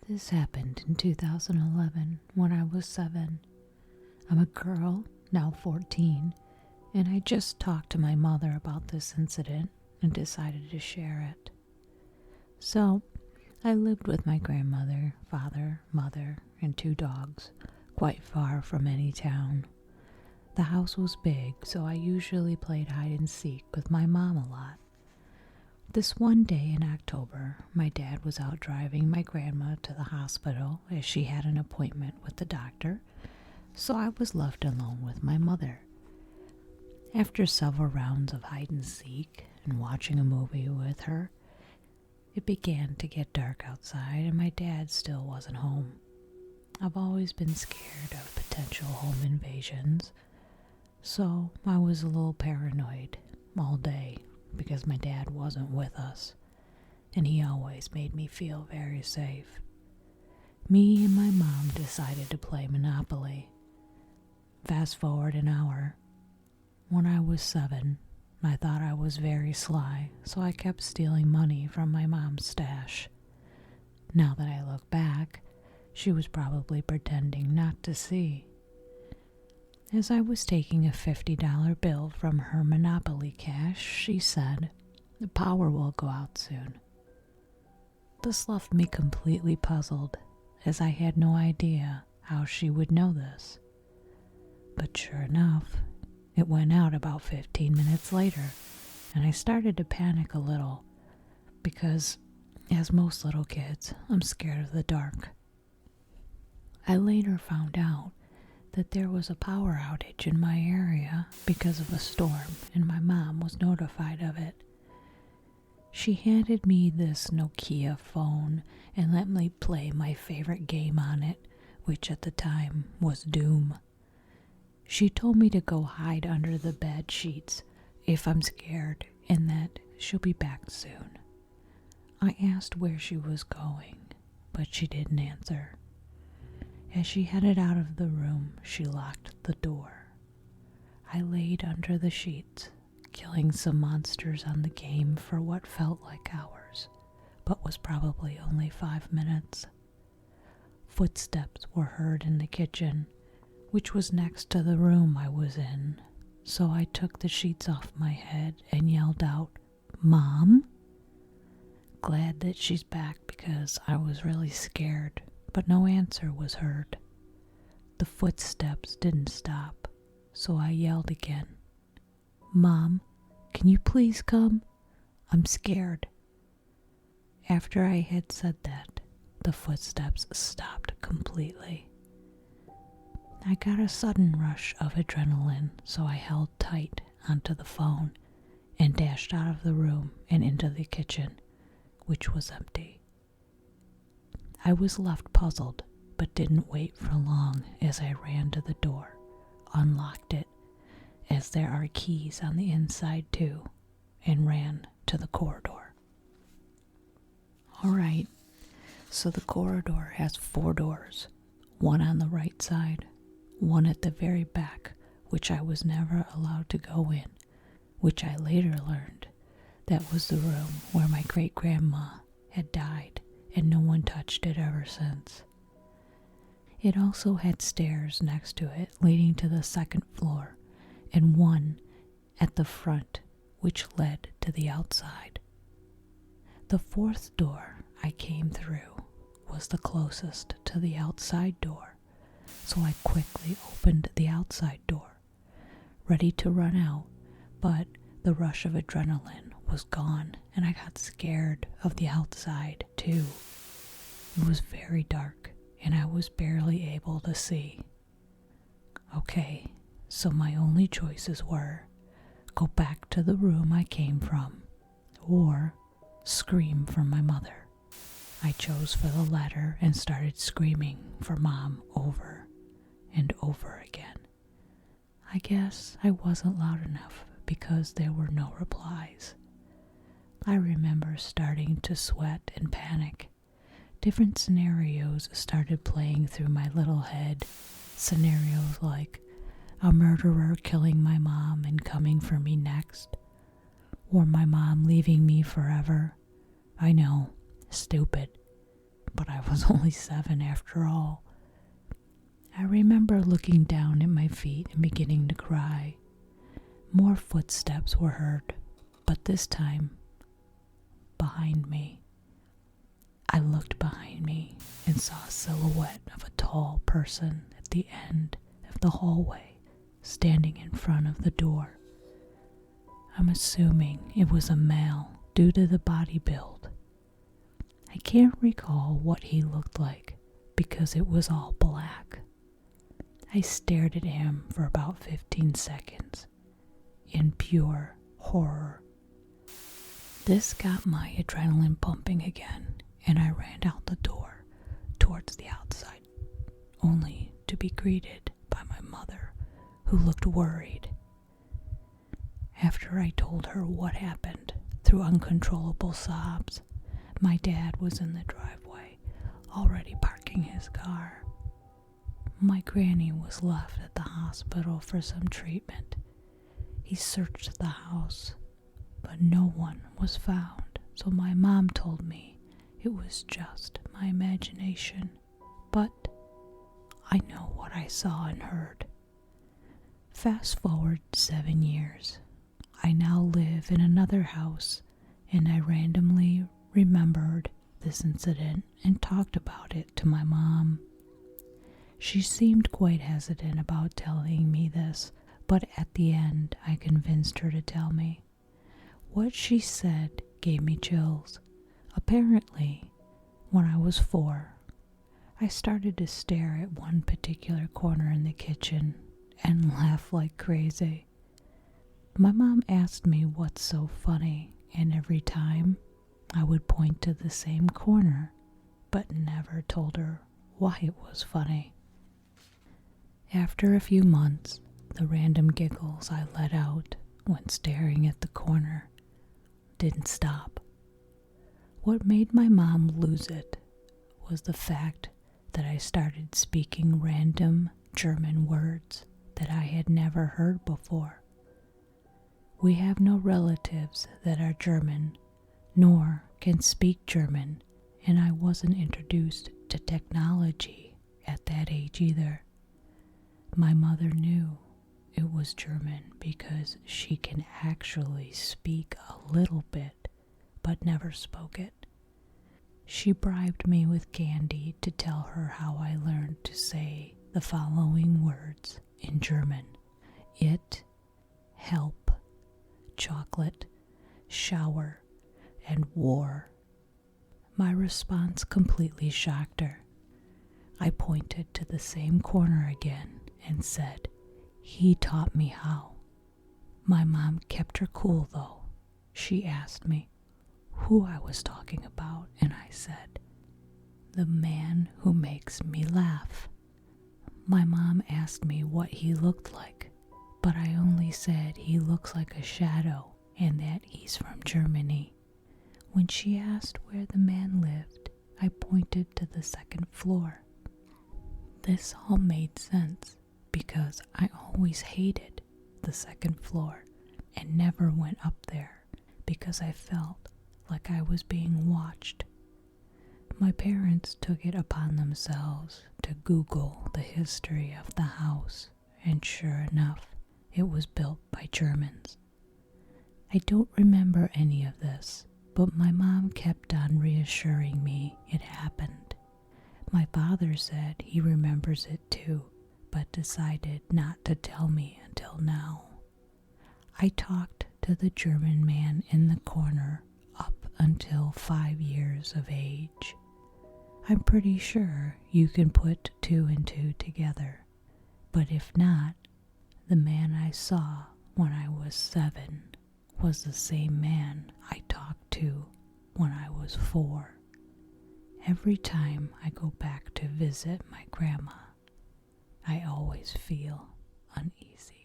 This happened in 2011 when I was 7. I'm a girl, now 14, and I just talked to my mother about this incident and decided to share it. So, I lived with my grandmother, father, mother, and 2 dogs, quite far from any town. The house was big, so I usually played hide and seek with my mom a lot. This one day in October, my dad was out driving my grandma to the hospital as she had an appointment with the doctor, so I was left alone with my mother. After several rounds of hide and seek and watching a movie with her, it began to get dark outside and my dad still wasn't home. I've always been scared of potential home invasions, so I was a little paranoid all day because my dad wasn't with us, and he always made me feel very safe. Me and my mom decided to play Monopoly. Fast forward an hour. When I was 7, I thought I was very sly, so I kept stealing money from my mom's stash. Now that I look back, she was probably pretending not to see. As I was taking a $50 bill from her Monopoly cash, she said, "The power will go out soon." This left me completely puzzled, as I had no idea how she would know this. But sure enough, it went out about 15 minutes later, and I started to panic a little, because, as most little kids, I'm scared of the dark. I later found out that there was a power outage in my area because of a storm, and my mom was notified of it. She handed me this Nokia phone and let me play my favorite game on it, which at the time was Doom. She told me to go hide under the bed sheets if I'm scared and that she'll be back soon. I asked where she was going, but she didn't answer. As she headed out of the room, she locked the door. I laid under the sheets, killing some monsters on the game for what felt like hours, but was probably only 5 minutes. Footsteps were heard in the kitchen, which was next to the room I was in, so I took the sheets off my head and yelled out, "Mom?" Glad that she's back because I was really scared, but no answer was heard. The footsteps didn't stop, so I yelled again, "Mom, can you please come? I'm scared." After I had said that, the footsteps stopped completely. I got a sudden rush of adrenaline, so I held tight onto the phone and dashed out of the room and into the kitchen, which was empty. I was left puzzled, but didn't wait for long as I ran to the door, unlocked it, as there are keys on the inside too, and ran to the corridor. Alright, so the corridor has 4 doors, one on the right side, one at the very back, which I was never allowed to go in, which I later learned that was the room where my great-grandma had died, and no one touched it ever since. It also had stairs next to it leading to the 2nd floor, and one at the front which led to the outside. The 4th door I came through was the closest to the outside door, so I quickly opened the outside door, ready to run out, but the rush of adrenaline was gone and I got scared of the outside too. It was very dark and I was barely able to see. Okay, so my only choices were go back to the room I came from or scream for my mother. I chose for the latter and started screaming for Mom over and over again. I guess I wasn't loud enough because there were no replies. I remember starting to sweat and panic. Different scenarios started playing through my little head. Scenarios like a murderer killing my mom and coming for me next, or my mom leaving me forever. I know, stupid, but I was only 7 after all. I remember looking down at my feet and beginning to cry. More footsteps were heard, but this time behind me. I looked behind me and saw a silhouette of a tall person at the end of the hallway, standing in front of the door. I'm assuming it was a male due to the body build. I can't recall what he looked like because it was all black. I stared at him for about 15 seconds in pure horror. This got my adrenaline pumping again, and I ran out the door towards the outside, only to be greeted by my mother, who looked worried. After I told her what happened through uncontrollable sobs, my dad was in the driveway, already parking his car. My granny was left at the hospital for some treatment. He searched the house, but no one was found, so my mom told me it was just my imagination. But I know what I saw and heard. Fast forward 7 years. I now live in another house, and I randomly remembered this incident and talked about it to my mom. She seemed quite hesitant about telling me this, but at the end I convinced her to tell me. What she said gave me chills. Apparently, when I was 4, I started to stare at one particular corner in the kitchen and laugh like crazy. My mom asked me what's so funny, and every time I would point to the same corner, but never told her why it was funny. After a few months, the random giggles I let out when staring at the corner didn't stop. What made my mom lose it was the fact that I started speaking random German words that I had never heard before. We have no relatives that are German, nor can speak German, and I wasn't introduced to technology at that age either. My mother knew it was German because she can actually speak a little bit, but never spoke it. She bribed me with candy to tell her how I learned to say the following words in German: it, help, chocolate, shower, and war. My response completely shocked her. I pointed to the same corner again and said, "He taught me how." My mom kept her cool though. She asked me who I was talking about, and I said, "The man who makes me laugh." My mom asked me what he looked like, but I only said he looks like a shadow and that he's from Germany. When she asked where the man lived, I pointed to the 2nd floor. This all made sense because I always hated the 2nd floor and never went up there because I felt like I was being watched. My parents took it upon themselves to Google the history of the house, and sure enough, it was built by Germans. I don't remember any of this, but my mom kept on reassuring me it happened. My father said he remembers it too, but decided not to tell me until now. I talked to the German man in the corner up until 5 years of age. I'm pretty sure you can put 2 and 2 together, but if not, the man I saw when I was 7 was the same man I talked to when I was 4. Every time I go back to visit my grandma, I always feel uneasy.